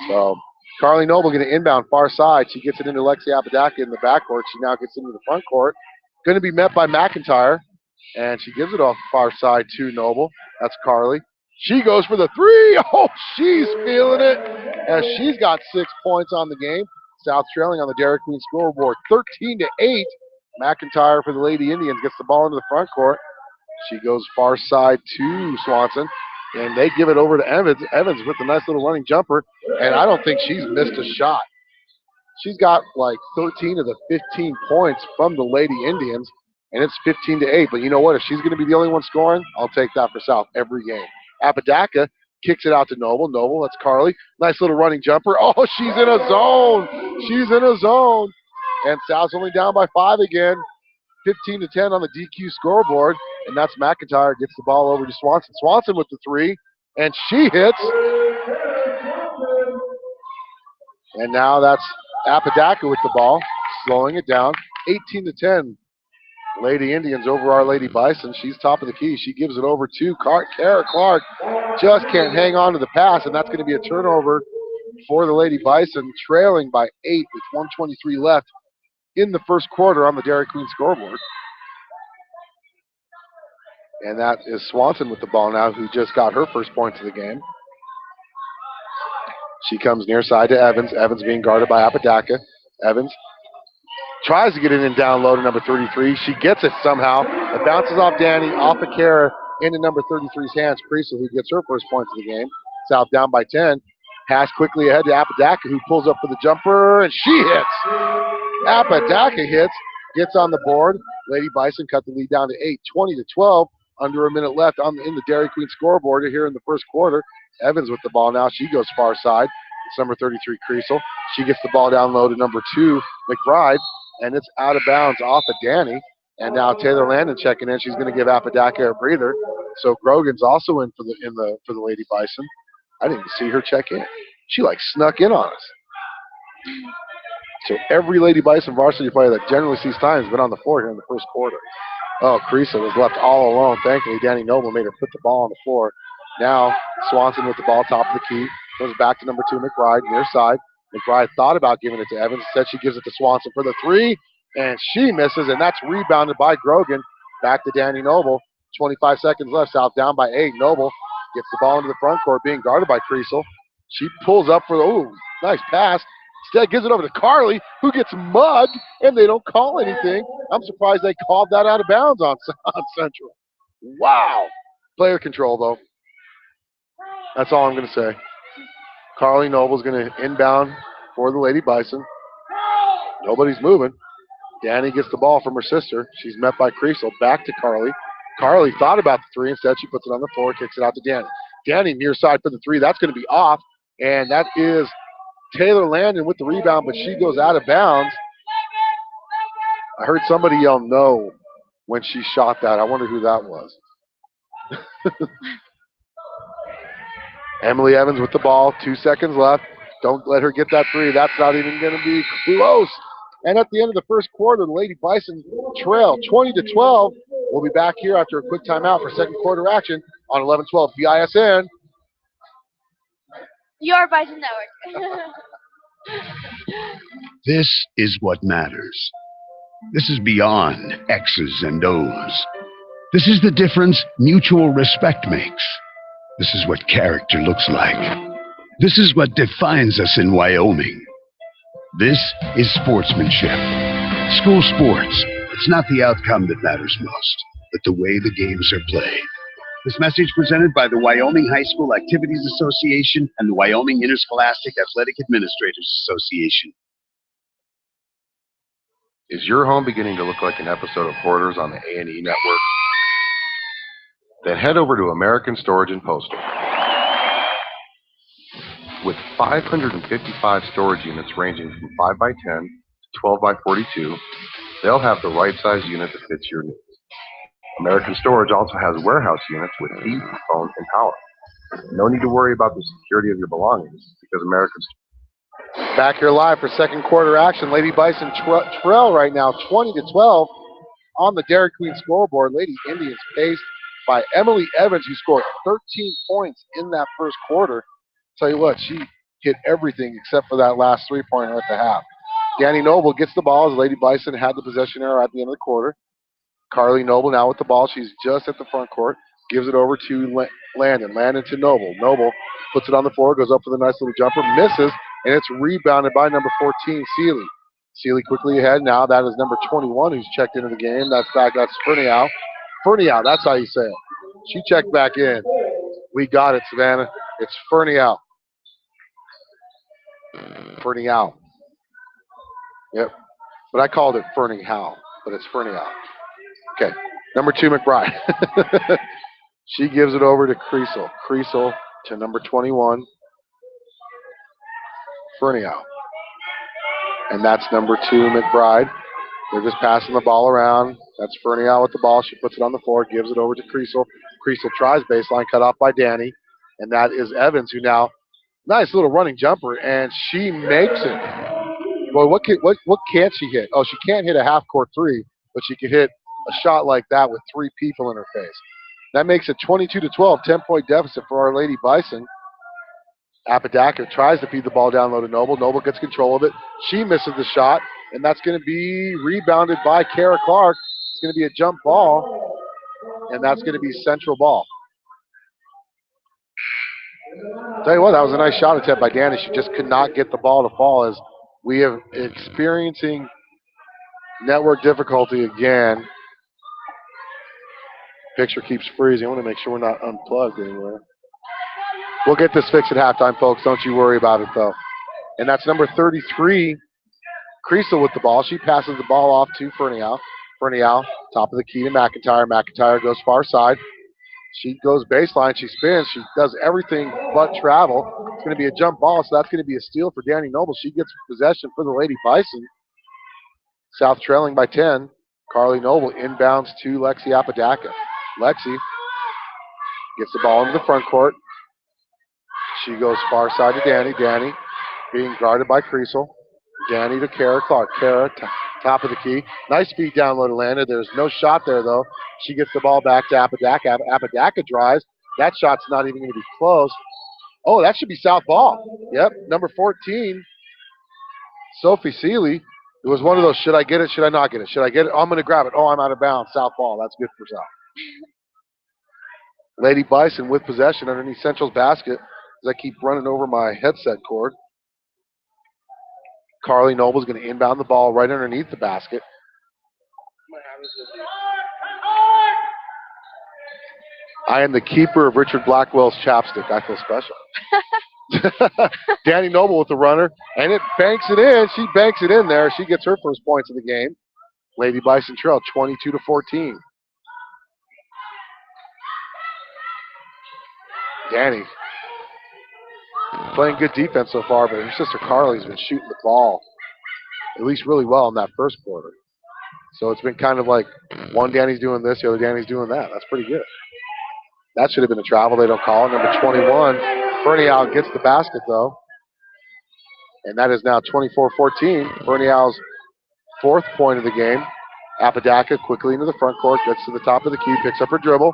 So Carly Noble going to inbound far side. She gets it into Lexi Apodaca in the backcourt. She now gets into the front court. Going to be met by McIntyre. And she gives it off far side to Noble. That's Carly. She goes for the three. Oh, she's feeling it. As she's got 6 points on the game. South trailing on the Dairy Queen scoreboard. 13-8. McIntyre for the Lady Indians gets the ball into the front court. She goes far side to Swanson. And they give it over to Evans. Evans with a nice little running jumper. And I don't think she's missed a shot. She's got like 13 of the 15 points from the Lady Indians. And it's 15-8. But you know what? If she's going to be the only one scoring, I'll take that for South every game. Apodaca kicks it out to Noble. Noble, that's Carly. Nice little running jumper. Oh, she's in a zone. She's in a zone. And South's only down by 5 again. 15-10 on the DQ scoreboard. And that's McIntyre gets the ball over to Swanson. Swanson with the three. And she hits. And now that's Apodaca with the ball. Slowing it down. 18-10. Lady Indians over our Lady Bison. She's top of the key. She gives it over to Kara Clark. Just can't hang on to the pass, and that's going to be a turnover for the Lady Bison, trailing by 8 with 1:23 left in the first quarter on the Dairy Queen scoreboard. And that is Swanson with the ball now, who just got her first points of the game. She comes near side to Evans. Evans being guarded by Apodaca. Evans tries to get it in down low to number 33. She gets it somehow. It bounces off Danny, off of Kara, into number 33's hands. Creasel, who gets her first points of the game. South down by 10. Pass quickly ahead to Apodaca, who pulls up for the jumper, and she hits. Apodaca hits, gets on the board. Lady Bison cut the lead down to 8, 20-12. Under a minute left in the Dairy Queen scoreboard here in the first quarter. Evans with the ball now. She goes far side. It's number 33, Creasel. She gets the ball down low to number 2, McBride, and it's out of bounds off of Danny. And now Taylor Landon checking in. She's going to give Apodaca a breather. So Grogan's also in for the Lady Bison. I didn't even see her check in. She snuck in on us. So every Lady Bison varsity player that generally sees time has been on the floor here in the first quarter. Oh, Creasel was left all alone. Thankfully, Danny Noble made her put the ball on the floor. Now Swanson with the ball, top of the key. Goes back to number 2, McBride, near side. McBride thought about giving it to Evans. Instead, she gives it to Swanson for the 3, and she misses, and that's rebounded by Grogan. Back to Danny Noble. 25 seconds left. South down by 8. Noble gets the ball into the front court, being guarded by Creasel. She pulls up for the, nice pass. Instead, gives it over to Carly, who gets mugged, and they don't call anything. I'm surprised they called that out of bounds on Central. Wow. Player control, though. That's all I'm going to say. Carly Noble's going to inbound for the Lady Bison. Nobody's moving. Danny gets the ball from her sister. She's met by Creasel. Back to Carly. Carly thought about the 3. Instead, she puts it on the floor, kicks it out to Danny. Danny near side for the 3. That's going to be off, and that is Taylor Landon with the rebound, but she goes out of bounds. I heard somebody yell no when she shot that. I wonder who that was. Emily Evans with the ball. 2 seconds left. Don't let her get that 3. That's not even going to be close. And at the end of the first quarter, the Lady Bison trail 20-12. We'll be back here after a quick timeout for second quarter action on 11-12 BISN. Your Bison Network. This is what matters. This is beyond X's and O's. This is the difference mutual respect makes. This is what character looks like. This is what defines us in Wyoming. This is sportsmanship. School sports. It's not the outcome that matters most, but the way the games are played. This message presented by the Wyoming High School Activities Association and the Wyoming Interscholastic Athletic Administrators Association. Is your home beginning to look like an episode of Hoarders on the A&E Network? Then head over to American Storage and Postal. With 555 storage units ranging from 5x10 to 12x42, they'll have the right size unit that fits your needs. American Storage also has warehouse units with heat, phone, and power. No need to worry about the security of your belongings because American Storage. Back here live for second quarter action. Lady Bison trail right now 20-12 on the Dairy Queen scoreboard. Lady Indians paced by Emily Evans, who scored 13 points in that first quarter. Tell you what, she hit everything except for that last 3-pointer at the half. Danny Noble gets the ball as Lady Bison had the possession error at the end of the quarter. Carly Noble now with the ball. She's just at the front court. Gives it over to Landon. Landon to Noble. Noble puts it on the floor, goes up for the nice little jumper, misses, and it's rebounded by number 14, Seeley. Seeley quickly ahead now. That is number 21 who's checked into the game. That's Ferniau. Ferniau, that's how you say it. She checked back in. We got it, Savannah. It's Ferniau. Ferniau. Yep. But I called it Ferniau, but it's Ferniau. Okay. Number 2, McBride. She gives it over to Creasel. Creasel to number 21, Ferniau. And that's number 2, McBride. They're just passing the ball around. That's Ferniau with the ball. She puts it on the floor, gives it over to Creasel. Creasel tries baseline, cut off by Danny. And that is Evans, who now, nice little running jumper, and she makes it. Boy, what can't she hit? Oh, she can't hit a half-court 3, but she can hit a shot like that with 3 people in her face. That makes it 22-12, 10-point deficit for our Lady Bison. Apodaca tries to feed the ball down low to Noble. Noble gets control of it. She misses the shot, and that's going to be rebounded by Kara Clark. It's going to be a jump ball, and that's going to be Central ball. Tell you what, that was a nice shot attempt by Danny. She just could not get the ball to fall as we have experiencing Network difficulty again. Picture keeps freezing. I want to make sure we're not unplugged anywhere. We'll get this fixed at halftime, folks. Don't you worry about it, though. And that's number 33, Creasel with the ball. She passes the ball off to Fernial. Fernial, top of the key to McIntyre. McIntyre goes far side. She goes baseline. She spins. She does everything but travel. It's going to be a jump ball, so that's going to be a steal for Danny Noble. She gets possession for the Lady Bison. South trailing by 10. Carly Noble inbounds to Lexi Apodaca. Lexi gets the ball into the front court. She goes far side to Danny. Danny being guarded by Creasel. Danny to Kara Clark. Kara, top of the key. Nice feed down low to Landa. There's no shot there, though. She gets the ball back to Apodaca. Apodaca drives. That shot's not even going to be close. Oh, that should be South ball. Yep, number 14, Sophie Seeley. It was one of those, should I get it, should I not get it? Should I get it? Oh, I'm going to grab it. Oh, I'm out of bounds. South ball. That's good for South. Lady Bison with possession underneath Central's basket as I keep running over my headset cord. Carly Noble's going to inbound the ball right underneath the basket. I am the keeper of Richard Blackwell's chapstick. I feel special. Danny Noble with the runner, and it banks it in. She banks it in there. She gets her first points of the game. Lady Bison trail 22-14. Danny playing good defense so far, but her sister Carly's been shooting the ball at least really well in that first quarter. So it's been kind of like one Danny's doing this, the other Danny's doing that. That's pretty good. That should have been a travel. They don't call it. Number 21, Fernial gets the basket, though. And that is now 24-14. Fernial's fourth point of the game. Apodaca quickly into the front court, gets to the top of the key, picks up her dribble,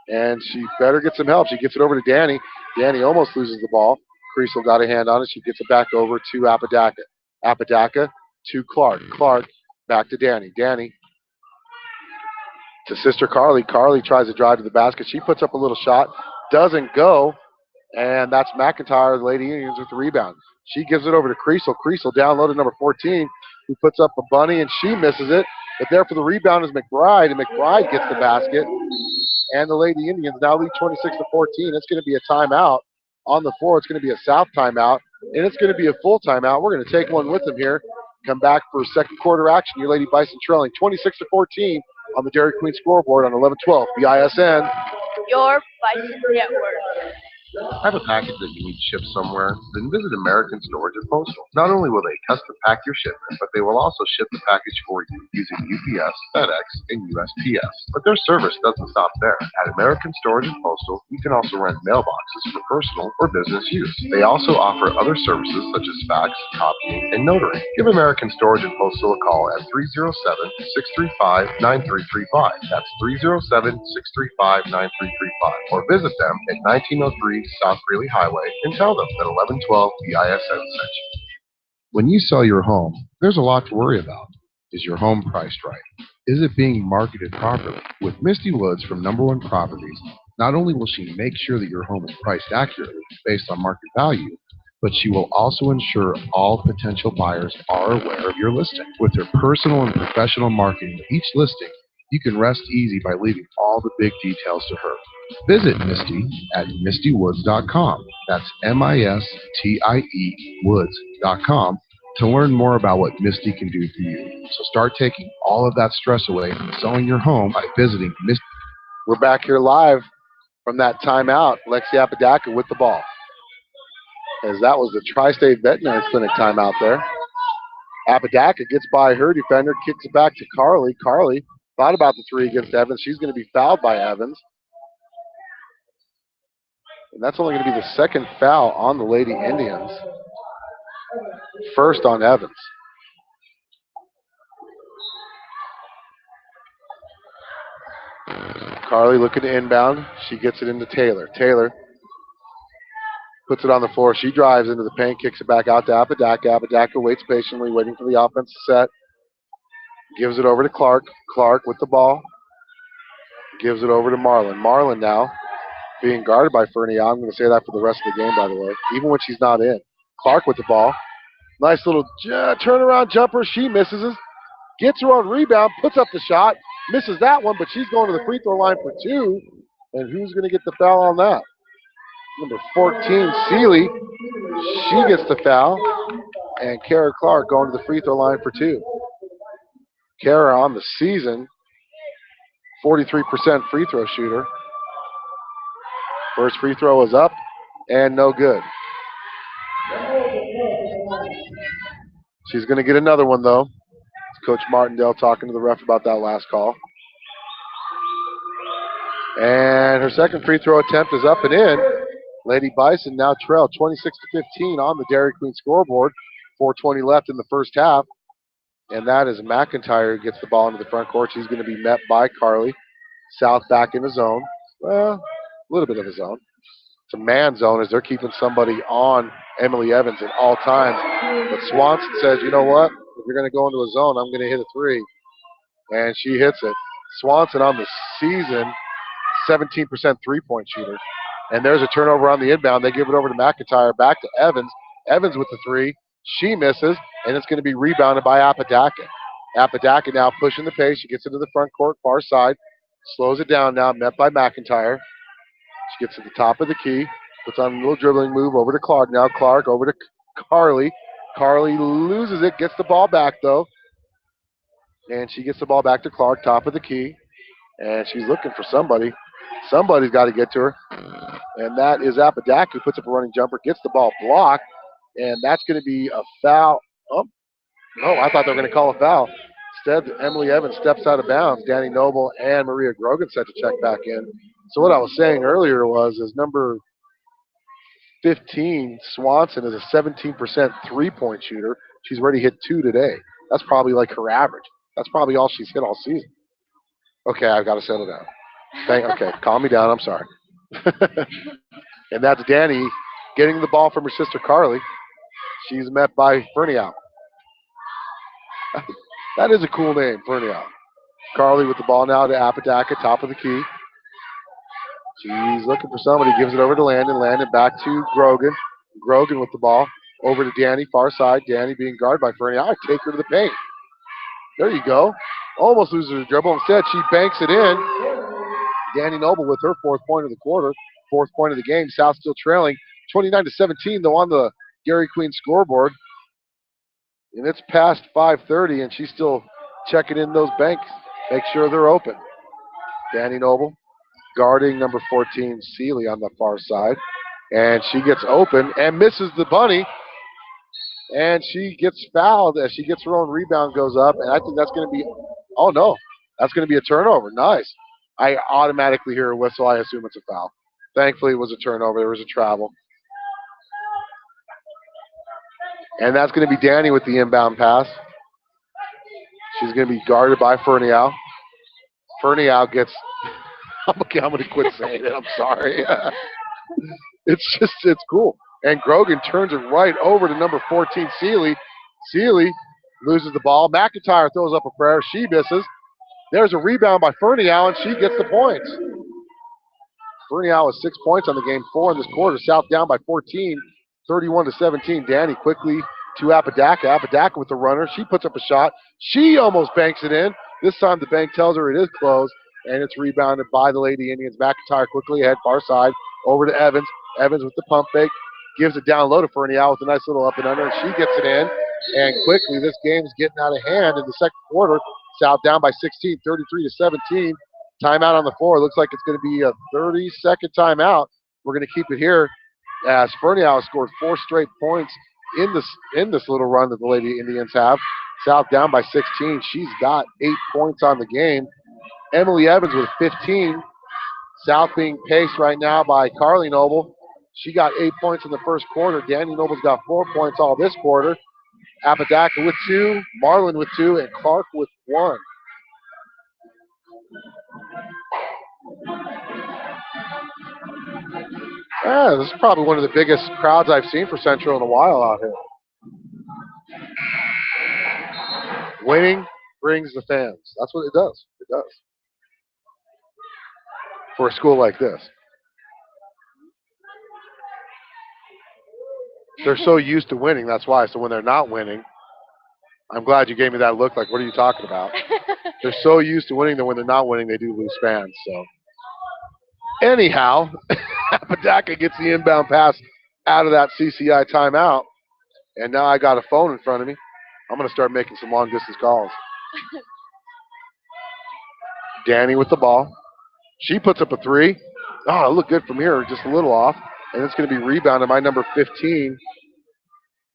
and she better get some help. She gets it over to Danny. Danny almost loses the ball. Creasel got a hand on it. She gets it back over to Apodaca. Apodaca to Clark. Clark back to Danny. Danny to sister Carly. Carly tries to drive to the basket. She puts up a little shot. Doesn't go. And that's McIntyre, the Lady Indians, with the rebound. She gives it over to Creasel. Creasel down low to number 14, who puts up a bunny, and she misses it. But there for the rebound is McBride, and McBride gets the basket. And the Lady Indians now lead 26-14. It's going to be a timeout on the floor. It's going to be a South timeout, and it's going to be a full timeout. We're going to take one with them here. Come back for second quarter action. Your Lady Bison trailing 26-14 on the Dairy Queen scoreboard on 11-12 BISN. Your Bison Network. Have a package that you need shipped somewhere? Then visit American Storage and Postal. Not only will they custom pack your shipment, but they will also ship the package for you using UPS, FedEx, and USPS. But their service doesn't stop there. At American Storage and Postal, you can also rent mailboxes for personal or business use. They also offer other services such as fax, copying, and notary. Give American Storage and Postal a call at 307-635-9335. That's 307-635-9335. Or visit them at 1903 South Greeley Highway and tell them that 1112 BISN sent you. When you sell your home, there's a lot to worry about. Is your home priced right? Is it being marketed properly? With Misty Woods from Number One Properties, not only will she make sure that your home is priced accurately based on market value, but she will also ensure all potential buyers are aware of your listing. With her personal and professional marketing of each listing, you can rest easy by leaving all the big details to her. Visit Misty at mistywoods.com. That's MISTIE woods.com to learn more about what Misty can do for you. So start taking all of that stress away from selling your home by visiting Misty. We're back here live from that timeout. Lexi Apodaca with the ball. As that was the Tri-State Veterinary Clinic timeout there. Apodaca gets by her defender, kicks it back to Carly. Carly thought about the three against Evans. She's going to be fouled by Evans. And that's only going to be the second foul on the Lady Indians. First on Evans. Carly looking to inbound. She gets it into Taylor. Taylor puts it on the floor. She drives into the paint, kicks it back out to Apodaca. Apodaca waits patiently, waiting for the offense to set. Gives it over to Clark. Clark with the ball. Gives it over to Marlin. Marlin now being guarded by Fernial. I'm going to say that for the rest of the game, by the way, even when she's not in. Clark with the ball. Nice little turnaround jumper. She misses it. gets her own rebound, puts up the shot, misses that one, but she's going to the free throw line for 2. And who's going to get the foul on that? Number 14, Seeley. She gets the foul. And Kara Clark going to the free throw line for 2. Kara on the season, 43% free throw shooter. First free throw is up and no good. She's going to get another one, though. Coach Martindale talking to the ref about that last call. And her second free throw attempt is up and in. Lady Bison now trail 26-15 on the Dairy Queen scoreboard. 4:20 left in the first half. And that is McIntyre who gets the ball into the front court. She's going to be met by Carly. South back in the zone. Well, a little bit of a zone. It's a man zone as they're keeping somebody on Emily Evans at all times. But Swanson says, you know what? If you're going to go into a zone, I'm going to hit a 3. And she hits it. Swanson on the season, 17% three-point shooter. And there's a turnover on the inbound. They give it over to McIntyre, back to Evans. Evans with the 3. She misses, and it's going to be rebounded by Apodaca. Apodaca now pushing the pace. She gets into the front court, far side. Slows it down now, met by McIntyre. She gets to the top of the key. Puts on a little dribbling move over to Clark. Now Clark over to Carly. Carly loses it, gets the ball back, though. And she gets the ball back to Clark, top of the key. And she's looking for somebody. Somebody's got to get to her. And that is Apodaca, who puts up a running jumper, gets the ball blocked. And that's going to be a foul. Oh, no, I thought they were going to call a foul. Instead, Emily Evans steps out of bounds. Danny Noble and Maria Grogan set to check back in. So what I was saying earlier is number 15, Swanson, is a 17% three-point shooter. She's already hit 2 today. That's probably like her average. That's probably all she's hit all season. Okay, I've got to settle down. Okay, calm me down. I'm sorry. And that's Danny getting the ball from her sister Carly. She's met by Fernial. That is a cool name, Fernial. Carly with the ball now to Apodaca, top of the key. She's looking for somebody, gives it over to Landon. Landon back to Grogan. Grogan with the ball over to Danny, far side. Danny being guarded by Fernial. I take her to the paint. There you go. Almost loses her dribble. Instead, she banks it in. Danny Noble with her 4th point of the quarter, 4th point of the game. South still trailing 29-17, though, on the Dairy Queen scoreboard. And it's past 5:30, and she's still checking in those banks. Make sure they're open. Danny Noble guarding number 14, Seeley, on the far side. And she gets open and misses the bunny. And she gets fouled as she gets her own rebound, goes up. And I think that's going to be, oh, no, that's going to be a turnover. Nice. I automatically hear a whistle. I assume it's a foul. Thankfully, it was a turnover. There was a travel. And that's going to be Danny with the inbound pass. She's going to be guarded by Fernial. Fernial gets, I'm going to quit saying it. I'm sorry. It's cool. And Grogan turns it right over to number 14, Seeley. Seeley loses the ball. McIntyre throws up a prayer. She misses. There's a rebound by Fernial, and she gets the points. Fernial has 6 points on the game, 4 in this quarter. South down by 14, 31-17. Danny quickly to Apodaca. Apodaca with the runner. She puts up a shot. She almost banks it in. This time the bank tells her it is closed, and it's rebounded by the Lady Indians. McIntyre quickly ahead, far side, over to Evans. Evans with the pump fake. Gives it down low to Fernial with a nice little up and under, and she gets it in. And quickly, this game's getting out of hand in the second quarter. South down by 16, 33-17. Timeout on the floor. Looks like it's going to be a 30-second timeout. We're going to keep it here as Fernial has scored 4 straight points in this little run that the Lady Indians have. South down by 16. She's got 8 points on the game. Emily Evans with 15. South being paced right now by Carly Noble. She got 8 points in the first quarter. Danny Noble's got 4 points all this quarter. Apodaca with 2, Marlin with 2, and Clark with 1. This is probably one of the biggest crowds I've seen for Central in a while out here. Winning brings the fans. That's what it does. It does. For a school like this. They're so used to winning, that's why. So when they're not winning, I'm glad you gave me that look like, what are you talking about? They're so used to winning that when they're not winning, they do lose fans. So, anyhow, Apodaca gets the inbound pass out of that CCI timeout, and now I got a phone in front of me. I'm going to start making some long-distance calls. Danny with the ball. She puts up a three. Oh, it looked good from here, just a little off. And it's going to be rebounded by number 15,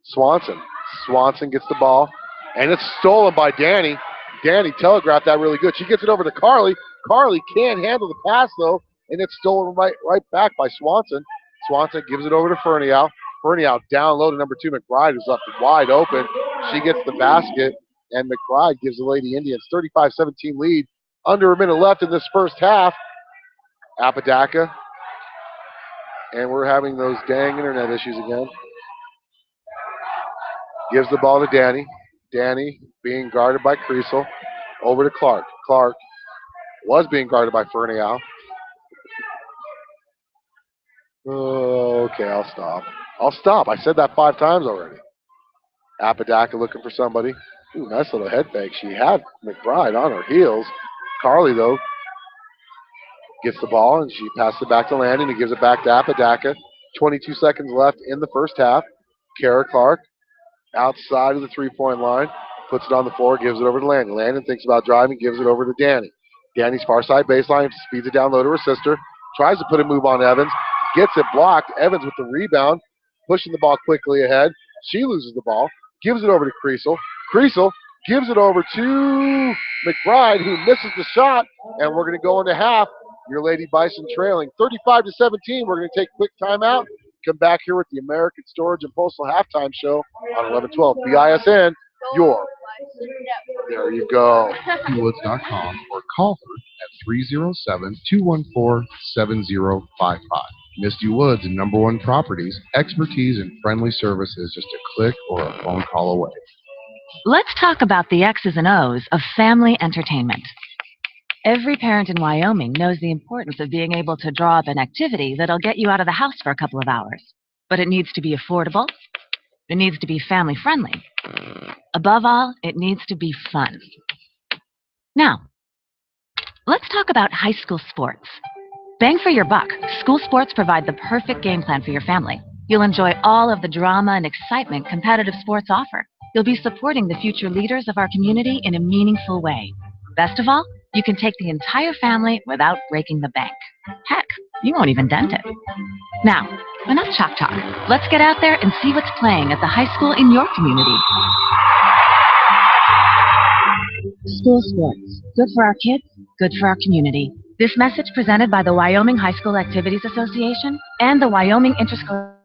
Swanson. Swanson gets the ball, and it's stolen by Danny. Danny telegraphed that really good. She gets it over to Carly. Carly can't handle the pass, though, and it's stolen right back by Swanson. Swanson gives it over to Fernial. Fernial down low to number 2, McBride, is up wide open. She gets the basket, and McBride gives the Lady Indians 35-17 lead. Under a minute left in this first half. Apodaca. And we're having those dang internet issues again. Gives the ball to Danny. Danny being guarded by Creasel. Over to Clark. Clark was being guarded by Fernial. Oh, okay, I'll stop. I'll stop. I said that 5 times already. Apodaca looking for somebody. Ooh, nice little head fake. She had McBride on her heels. Carly, though, gets the ball, and she passes it back to Landon. He gives it back to Apodaca. 22 seconds left in the first half. Kara Clark outside of the three-point line. Puts it on the floor, gives it over to Landon. Landon thinks about driving, gives it over to Danny. Danny's far side baseline, speeds it down low to her sister. Tries to put a move on Evans. Gets it blocked. Evans with the rebound. Pushing the ball quickly ahead. She loses the ball. Gives it over to Creasel. Creasel gives it over to McBride, who misses the shot. And we're going to go into half. Your Lady Bison trailing 35-17. We're going to take a quick timeout. Come back here with the American Storage and Postal Halftime Show on 1112 BISN. Your. There you go. MistyWoods.com or call her at 307-214-7055. Misty Woods and Number One Properties, expertise and friendly services just a click or a phone call away. Let's talk about the X's and O's of family entertainment. Every parent in Wyoming knows the importance of being able to draw up an activity that'll get you out of the house for a couple of hours. But it needs to be affordable. It needs to be family-friendly. Above all, it needs to be fun. Now, let's talk about high school sports. Bang for your buck, school sports provide the perfect game plan for your family. You'll enjoy all of the drama and excitement competitive sports offer. You'll be supporting the future leaders of our community in a meaningful way. Best of all, you can take the entire family without breaking the bank. Heck, you won't even dent it. Now, enough chalk talk. Let's get out there and see what's playing at the high school in your community. School sports. Good for our kids, good for our community. This message presented by the Wyoming High School Activities Association and the Wyoming Interscholastic